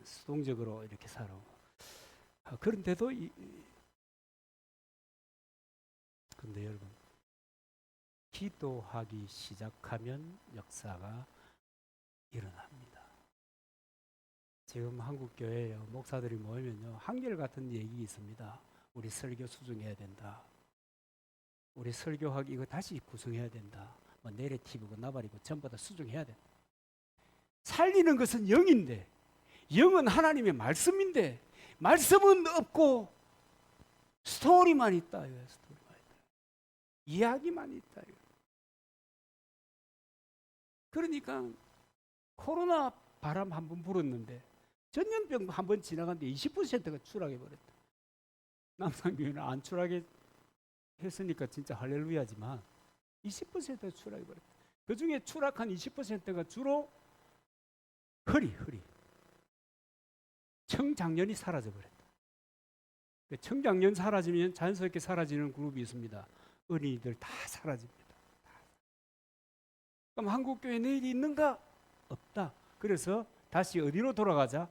수동적으로 이렇게 살아. 그런데도 근데 여러분 기도하기 시작하면 역사가 일어납니다. 지금 한국 교회에 목사들이 모이면요 한결같은 얘기 있습니다. 우리 설교 수정해야 된다. 우리 설교하기 이거 다시 구성해야 된다. 뭐 내레티브고 나발이고 전부 다 수정해야 된다. 살리는 것은 영인데 영은 하나님의 말씀인데 말씀은 없고 스토리만 있다. 이야기만 있다. 그러니까 코로나 바람 한 번 불었는데 전염병 한 번 지나갔는데 20%가 추락해버렸다. 남산교회는 안 추락해 했으니까 진짜 할렐루야지만 20%가 추락해버렸다. 그 중에 추락한 20%가 주로 허리 청장년이 사라져버렸다. 청장년 사라지면 자연스럽게 사라지는 그룹이 있습니다. 어린이들 다 사라집니다. 그럼 한국교회 내일이 있는가? 없다. 그래서 다시 어디로 돌아가자?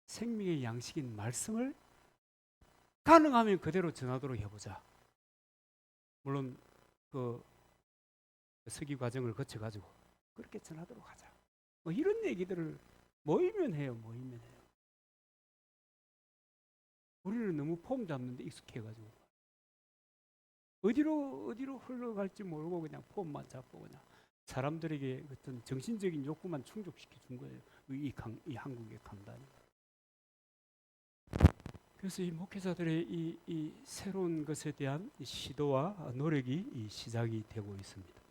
생명의 양식인 말씀을 가능하면 그대로 전하도록 해보자. 물론 그 서기 과정을 거쳐가지고 그렇게 전하도록 하자. 뭐 이런 얘기들을 모이면 해요. 우리는 너무 폼 잡는데 익숙해가지고 어디로 흘러갈지 모르고 그냥 폼만 잡고 그냥 사람들에게 어떤 정신적인 욕구만 충족시켜 준 거예요. 이 한국의 강단이. 그래서 이 목회자들의 이 새로운 것에 대한 시도와 노력이 시작이 되고 있습니다.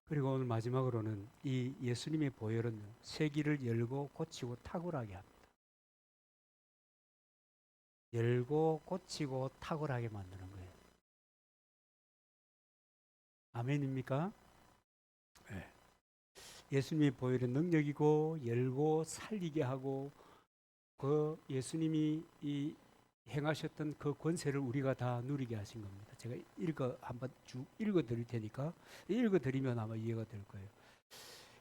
그리고 오늘 마지막으로는 이 예수님의 보혈은 세기를 열고 고치고 탁월하게 합니다. 열고 고치고 탁월하게 만드는 거예요. 아멘입니까? 네. 예수님의 보혈은 능력이고 열고 살리게 하고 그 예수님이 이 행하셨던 그 권세를 우리가 다 누리게 하신 겁니다. 제가 한번 쭉 읽어 드릴 테니까 읽어 드리면 아마 이해가 될 거예요.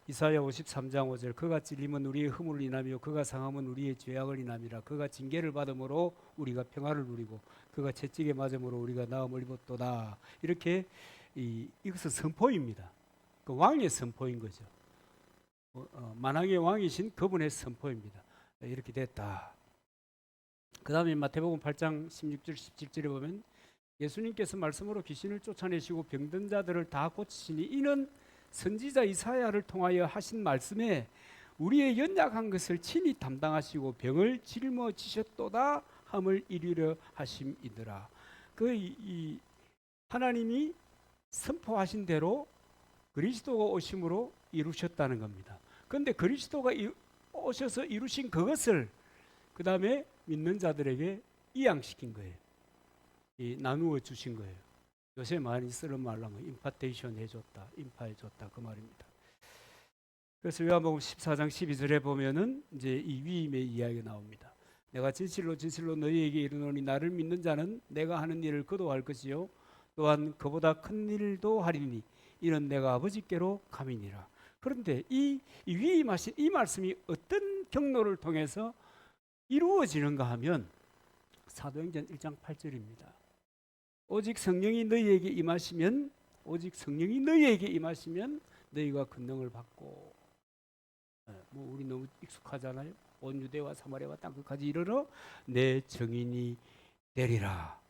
이사야 53장 5절 그가 찔림은 우리의 허물을 인하며 그가 상함은 우리의 죄악을 인함이라. 그가 징계를 받음으로 우리가 평화를 누리고 그가 채찍에 맞음으로 우리가 나음을 입었도다. 이렇게 이것은 선포입니다. 그 왕의 선포인 거죠. 만왕의 왕이신 그분의 선포입니다. 이렇게 됐다. 그 다음에 마태복음 8장 16절 17절에 보면 예수님께서 말씀으로 귀신을 쫓아내시고 병든 자들을 다 고치시니 이는 선지자 이사야를 통하여 하신 말씀에 우리의 연약한 것을 친히 담당하시고 병을 짊어지셨도다 함을 이루려 하심이더라. 이 하나님이 선포하신 대로 그리스도가 오심으로 이루셨다는 겁니다. 그런데 그리스도가 오셔서 이루신 그것을 그 다음에 믿는 자들에게 이양시킨 거예요. 나누어 주신 거예요. 요새 많이 쓰는 말로 하면 임파테이션 해줬다, 임파해줬다 그 말입니다. 그래서 요한복음 14장 12절에 보면은 이제 이 위임의 이야기가 나옵니다. 내가 진실로 진실로 너희에게 이르노니 나를 믿는 자는 내가 하는 일을 그도 할 것이요 또한 그보다 큰 일도 하리니 이는 내가 아버지께로 감이니라. 그런데 이 위임하신 이 말씀이 어떤 경로를 통해서 이루어지는가 하면 사도행전 1장 8절입니다. 오직 성령이 너희에게 임하시면 너희가 권능을 받고 뭐 우리 너무 익숙하잖아요. 온 유대와 사마리아와 땅 끝까지 이르러 내 증인이 되리라.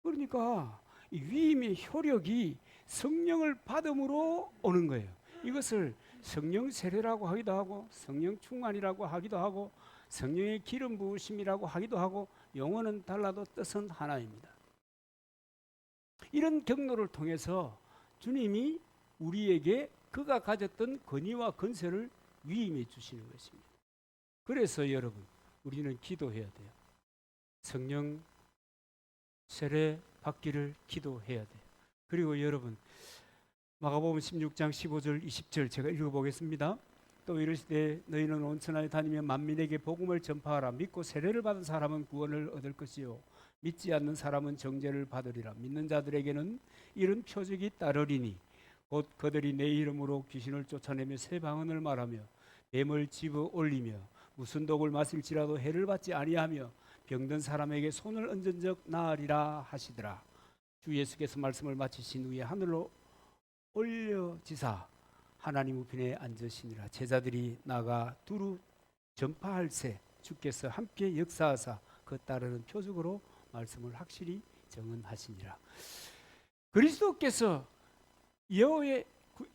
그러니까 이 위임의 효력이 성령을 받음으로 오는 거예요. 이것을 성령 세례라고 하기도 하고 성령 충만이라고 하기도 하고 성령의 기름 부으심이라고 하기도 하고 용어는 달라도 뜻은 하나입니다. 이런 경로를 통해서 주님이 우리에게 그가 가졌던 권위와 건세를 위임해 주시는 것입니다. 그래서 여러분 우리는 기도해야 돼요. 성령 세례 받기를 기도해야 돼요. 그리고 여러분 마가복음 16장 15절 20절 제가 읽어보겠습니다. 또 이르시되 너희는 온 천하에 다니며 만민에게 복음을 전파하라. 믿고 세례를 받은 사람은 구원을 얻을 것이요 믿지 않는 사람은 정죄를 받으리라. 믿는 자들에게는 이런 표적이 따르리니 곧 그들이 내 이름으로 귀신을 쫓아내며 새 방언을 말하며 뱀을 집어 올리며 무슨 독을 마실지라도 해를 받지 아니하며 병든 사람에게 손을 얹은 적 나으리라 하시더라. 주 예수께서 말씀을 마치신 후에 하늘로 올려지사 하나님 우편에 앉으시니라. 제자들이 나가 두루 전파할새 주께서 함께 역사하사 그 따르는 표적으로 말씀을 확실히 정언하시니라. 그리스도께서 여호의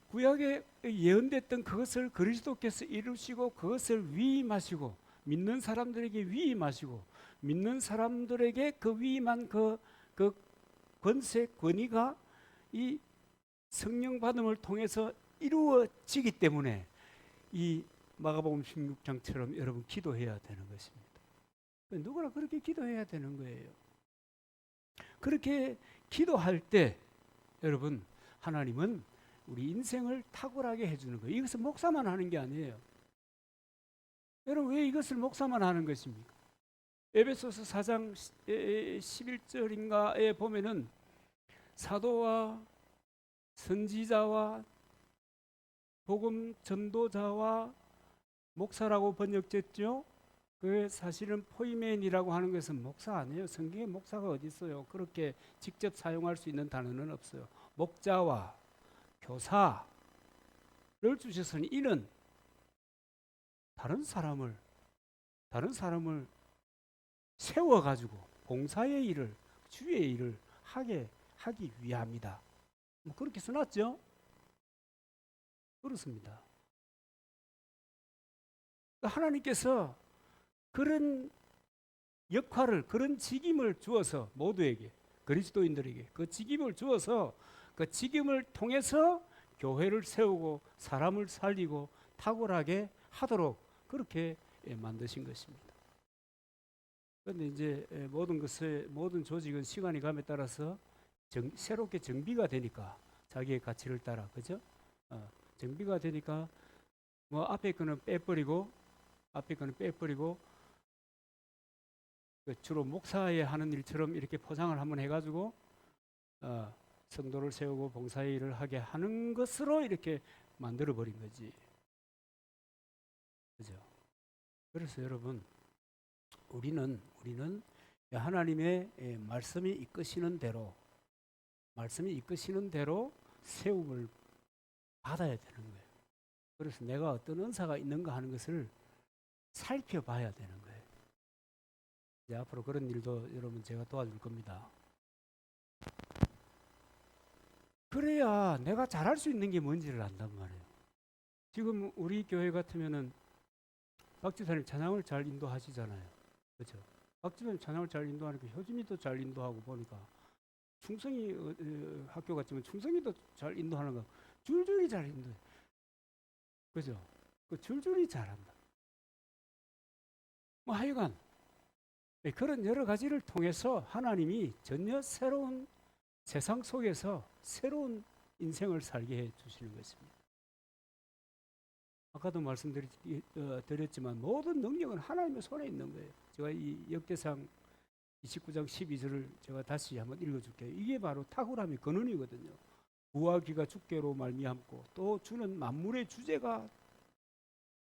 구약에 예언됐던 그것을 그리스도께서 이루시고 그것을 위임하시고 믿는 사람들에게 위임하시고 믿는 사람들에게 그 위임한 그 권세 권위가 이 성령 받음을 통해서 이루어지기 때문에 이 마가복음 16장처럼 여러분 기도해야 되는 것입니다. 누구나 그렇게 기도해야 되는 거예요. 그렇게 기도할 때 여러분 하나님은 우리 인생을 탁월하게 해주는 거예요. 이것은 목사만 하는 게 아니에요. 여러분 왜 이것을 목사만 하는 것입니까? 에베소서 4장 11절인가에 보면은 사도와 선지자와 복음 전도자와 목사라고 번역됐죠. 그 사실은 포이맨이라고 하는 것은 목사 아니에요. 성경에 목사가 어디 있어요? 그렇게 직접 사용할 수 있는 단어는 없어요. 목자와 교사를 주셨으니 이는 다른 사람을 세워가지고 봉사의 일을 주의 일을 하기 위함이다. 뭐 그렇게 써놨죠? 그렇습니다. 하나님께서 그런 역할을 그런 직임을 주어서 모두에게 그리스도인들에게 그 직임을 주어서 그 직임을 통해서 교회를 세우고 사람을 살리고 탁월하게 하도록 그렇게 만드신 것입니다. 그런데 이제 모든 조직은 시간이 감에 따라서 새롭게 정비가 되니까 자기의 가치를 따라 그죠? 정비가 되니까 뭐 앞에 거는 빼버리고 주로 목사에 하는 일처럼 이렇게 포장을 한번 해가지고 성도를 세우고 봉사의 일을 하게 하는 것으로 이렇게 만들어 버린 거지. 그죠? 그래서 여러분, 우리는 하나님의 말씀이 이끄시는 대로 세움을 받아야 되는 거예요. 그래서 내가 어떤 은사가 있는가 하는 것을 살펴봐야 되는 거예요. 이제 앞으로 그런 일도 여러분 제가 도와줄 겁니다. 그래야 내가 잘할 수 있는 게 뭔지를 안단 말이에요. 지금 우리 교회 같으면은 박 집사님 찬양을 잘 인도하시잖아요. 그렇죠? 박 집사님 찬양을 잘 인도하니까 효진이도 잘 인도하고 보니까 충성이 학교 같지만 충성이도 잘 인도하는 거 줄줄이 잘 인도해. 그죠? 그 줄줄이 잘한다. 뭐 하여간 그런 여러 가지를 통해서 하나님이 전혀 새로운 세상 속에서 새로운 인생을 살게 해 주시는 것입니다. 아까도 말씀드렸지만 모든 능력은 하나님의 손에 있는 거예요. 제가 이 역대상 29장 12절을 제가 다시 한번 읽어줄게요. 이게 바로 탁월함의 근원이거든요. 부와 귀가 주께로 말미암고 또 주는 만물의 주제가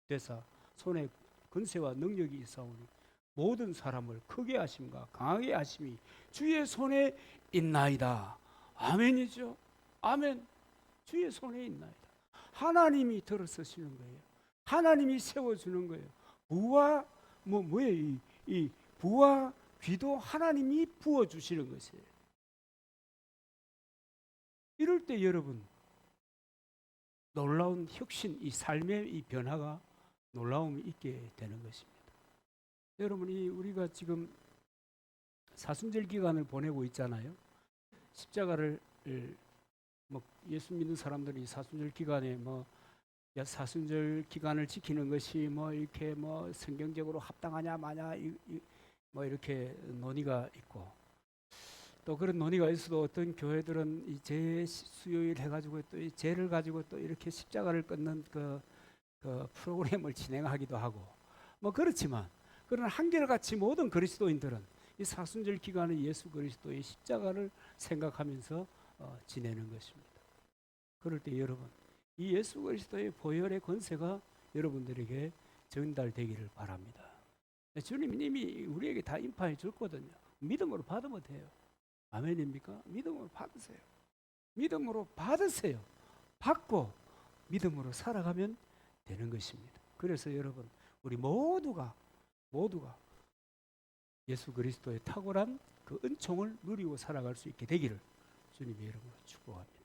되사 손에 근세와 능력이 있사오니 모든 사람을 크게 하심과 강하게 하심이 주의 손에 있나이다. 아멘이죠. 아멘. 주의 손에 있나이다. 하나님이 들어서시는 거예요. 하나님이 세워주는 거예요. 부와 뭐예요? 이 부와 귀도 하나님이 부어주시는 것이에요. 이럴 때 여러분 놀라운 혁신, 이 삶의 이 변화가 놀라움이 있게 되는 것입니다. 여러분이 우리가 지금 사순절 기간을 보내고 있잖아요. 십자가를 예수 믿는 사람들이 사순절 기간에 사순절 기간을 지키는 것이 이렇게 성경적으로 합당하냐 마냐 이렇게 논의가 있고 또 그런 논의가 있어도 어떤 교회들은 이 제 수요일 해가지고 또 이 제를 가지고 또 이렇게 십자가를 끊는 그 프로그램을 진행하기도 하고 그렇지만 그러나 한결같이 모든 그리스도인들은 이 사순절 기간에 예수 그리스도의 십자가를 생각하면서 지내는 것입니다. 그럴 때 여러분 이 예수 그리스도의 보혈의 권세가 여러분들에게 전달되기를 바랍니다. 주님이 이미 우리에게 다 인파해 줬거든요. 믿음으로 받으면 돼요. 아멘입니까? 믿음으로 받으세요. 믿음으로 받으세요. 받고 믿음으로 살아가면 되는 것입니다. 그래서 여러분 우리 모두가 예수 그리스도의 탁월한 그 은총을 누리고 살아갈 수 있게 되기를 주님의 이름으로 축복합니다.